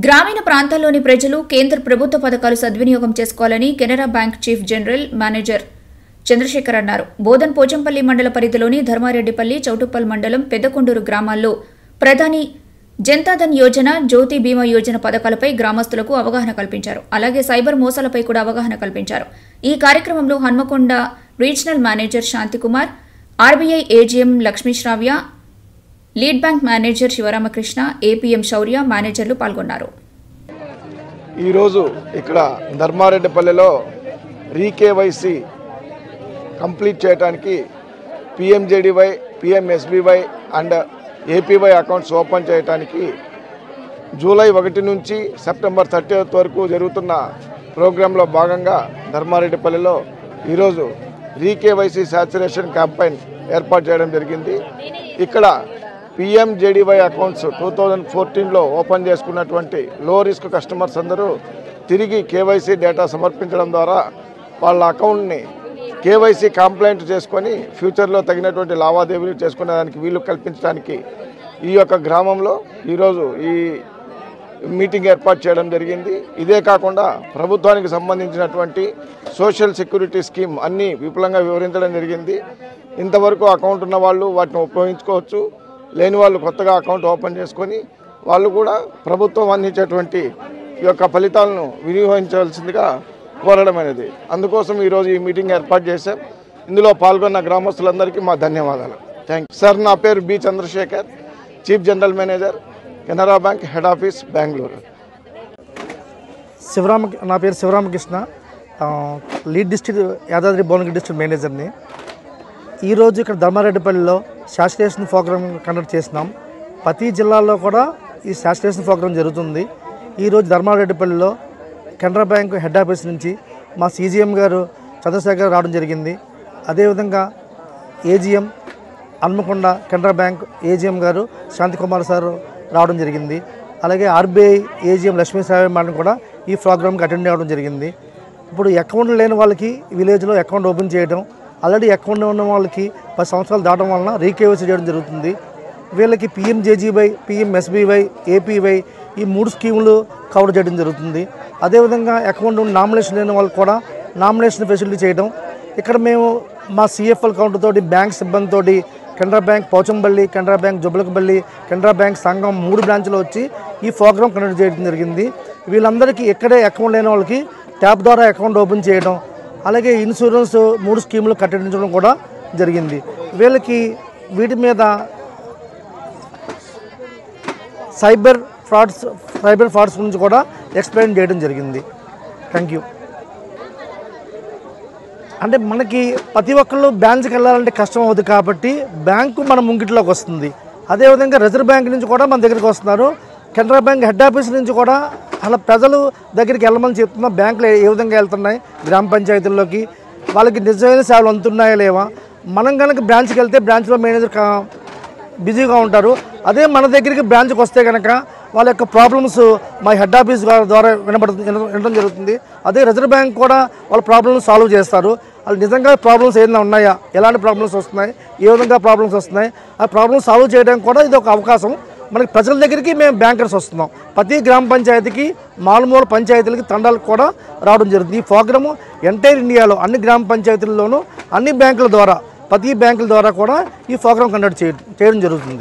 గ్రామీణ ప్రాంతాల్లోని ప్రజలు కేంద్ర ప్రభుత్వ పథకాలు సద్వినియోగం చేసుకోవాలని Canara bank chief general manager Chandrashekar అన్నారు. బోధన్ పోచంపల్లి మండల పరిధిలోని ధర్మారెడ్డిపల్లి, చౌటుప్పల్ మండలం పెద్దకొండూరు గ్రామాల్లో ప్రధాని జనతాధన్ యోజన, జ్యోతి బీమా యోజన పథకాలపై గ్రామస్తులకు అవగాహన కల్పించారు. అలాగే సైబర్ మోసాలపై కూడా అవగాహన కల్పించారు. ఈ కార్యక్రమంలో Hanamkonda regional manager Shanthikumar, RBI AGM Lakshmisravya, lead bank manager Sivaramakrishna, APM Shourya మేనేజర్లు పాల్గొన్నారు. ఈరోజు ఇక్కడ ధర్మారెడ్డిపల్లిలో రీకేవైసీ కంప్లీట్ చేయడానికి PMJDY, PMSBY and APY accounts open చేయడానికి జూలై 1 నుంచి సెప్టెంబర్ 30 వరకు జరుగుతున్న ప్రోగ్రాంలో భాగంగా ధర్మారెడ్డిపల్లిలో ఈరోజు రీకేవైసీ శాచురేషన్ క్యాంపెయిన్ ఏర్పాటు చేయడం జరిగింది. ఇక్కడ పిఎంజేడీవై అకౌంట్స్ 2014లో ఓపెన్ చేసుకున్నటువంటి లో రిస్క్ కస్టమర్స్ అందరూ తిరిగి కేవైసీ డేటా సమర్పించడం ద్వారా వాళ్ళ అకౌంట్ని కేవైసీ కంప్లైంట్ చేసుకొని ఫ్యూచర్లో తగినటువంటి లావాదేవీలు చేసుకునేదానికి వీలు కల్పించడానికి ఈ యొక్క గ్రామంలో ఈరోజు ఈ మీటింగ్ ఏర్పాటు చేయడం జరిగింది. ఇదే కాకుండా ప్రభుత్వానికి సంబంధించినటువంటి సోషల్ సెక్యూరిటీ స్కీమ్ అన్నీ విపులంగా వివరించడం జరిగింది. ఇంతవరకు అకౌంట్ ఉన్న వాళ్ళు వాటిని ఉపయోగించుకోవచ్చు, లేని వాళ్ళు కొత్తగా అకౌంట్ ఓపెన్ చేసుకొని వాళ్ళు కూడా ప్రభుత్వం అందించేటువంటి ఈ యొక్క ఫలితాలను వినియోగించవలసిందిగా కోరడమైనది. అందుకోసం ఈరోజు ఈ మీటింగ్ ఏర్పాటు చేశాం. ఇందులో పాల్గొన్న గ్రామస్తులందరికీ మా ధన్యవాదాలు. Thank you sir. నా పేరు B Chandrashekar, chief general manager, Canara bank head office, Bengaluru. నా పేరు Sivaramakrishna, lead district Yadadri Bhuvanagiri district మేనేజర్ని. ఈరోజు ఇక్కడ ధర్మారెడ్డిపల్లిలో శాచురేషన్ ప్రోగ్రామ్ కండక్ట్ చేసినాం. ప్రతి జిల్లాలో కూడా ఈ శాచురేషన్ ప్రోగ్రామ్ జరుగుతుంది. ఈరోజు ధర్మారెడ్డిపల్లిలో కెనరా బ్యాంక్ హెడ్ ఆఫీస్ నుంచి మా సీజీఎం గారు చంద్రశేఖర్ రావడం జరిగింది. అదేవిధంగా AGM Hanamkonda Canara bank AGM గారు శాంతికుమార్ సార్ రావడం జరిగింది. అలాగే ఆర్బీఐ ఏజీఎం లక్ష్మీశ్రావ్య మేడం కూడా ఈ ప్రోగ్రామ్కి అటెండ్ అవ్వడం జరిగింది. ఇప్పుడు అకౌంట్ లేని వాళ్ళకి విలేజ్లో అకౌంట్ ఓపెన్ చేయడం, ఆల్రెడీ అకౌంట్ ఉన్న వాళ్ళకి 10 సంవత్సరాలు దాటం వలన రీకేవైసీ చేయడం జరుగుతుంది. వీళ్ళకి పిఎంజేజీవై, పిఎంఎస్బీవై, ఏపీవై ఈ 3 స్కీములు కవర్ చేయడం జరుగుతుంది. అదేవిధంగా అకౌంట్ నామినేషన్ లేని వాళ్ళకి కూడా నామినేషన్ ఫెసిలిటీ చేయడం. ఇక్కడ మేము మా సిఎఫ్ఎల్ కౌంటర్ తోటి, బ్యాంక్ సిబ్బందితోటి Canara bank Pochampally, Canara bank Jublakpally, Canara bank సంఘం 3 బ్రాంచ్లో వచ్చి ఈ ప్రోగ్రామ్ కండక్ట్ చేయడం జరిగింది. వీళ్ళందరికీ ఎక్కడే అకౌంట్ లేని వాళ్ళకి ట్యాప్ ద్వారా అకౌంట్ ఓపెన్ చేయడం, అలాగే ఇన్సూరెన్స్ 3 స్కీములు కట్టించడం కూడా జరిగింది. వీళ్ళకి వీటి మీద సైబర్ ఫ్రాడ్స్ గురించి కూడా ఎక్స్ప్లెయిన్ చేయడం జరిగింది. Thank you. అంటే మనకి ప్రతి ఒక్కళ్ళు బ్యాంక్కి వెళ్ళాలంటే కష్టం అవుతుంది కాబట్టి బ్యాంకు మన ముంగిట్లోకి వస్తుంది. అదేవిధంగా రిజర్వ్ బ్యాంక్ నుంచి కూడా మన దగ్గరికి వస్తున్నారు. కెనరా బ్యాంక్ హెడ్ ఆఫీస్ నుంచి కూడా అలా ప్రజలు దగ్గరికి వెళ్ళమని చెప్తున్నా. బ్యాంకులు ఏ విధంగా వెళ్తున్నాయి గ్రామ పంచాయతీల్లోకి, వాళ్ళకి నిజమైన సేవలు అందుతున్నాయా లేవా. మనం కనుక బ్రాంచ్కి వెళ్తే బ్రాంచ్లో మేనేజర్ బిజీగా ఉంటారు. అదే మన దగ్గరికి బ్రాంచ్కి వస్తే కనుక వాళ్ళ యొక్క ప్రాబ్లమ్స్ మా హెడ్ ఆఫీస్ ద్వారా వినడం జరుగుతుంది. అదే రిజర్వ్ బ్యాంక్ కూడా వాళ్ళ ప్రాబ్లమ్స్ సాల్వ్ చేస్తారు. వాళ్ళు నిజంగా ప్రాబ్లమ్స్ ఏదైనా ఉన్నాయా, ఎలాంటి ప్రాబ్లమ్స్ వస్తున్నాయి, ఏ విధంగా ప్రాబ్లమ్స్ వస్తున్నాయి, ఆ ప్రాబ్లమ్స్ సాల్వ్ చేయడానికి కూడా ఇది ఒక అవకాశం. మనకి ప్రజల దగ్గరికి మేము బ్యాంకర్స్ వస్తున్నాం. ప్రతి గ్రామ పంచాయతీకి, మారుమూల పంచాయతీలకి, తండాలకు కూడా రావడం జరుగుతుంది. ఈ ప్రోగ్రాము ఎంటైర్ ఇండియాలో అన్ని గ్రామ పంచాయతీల్లోనూ అన్ని బ్యాంకుల ద్వారా, ప్రతి బ్యాంకుల ద్వారా కూడా ఈ ప్రోగ్రాం కండక్ట్ చేయడం జరుగుతుంది.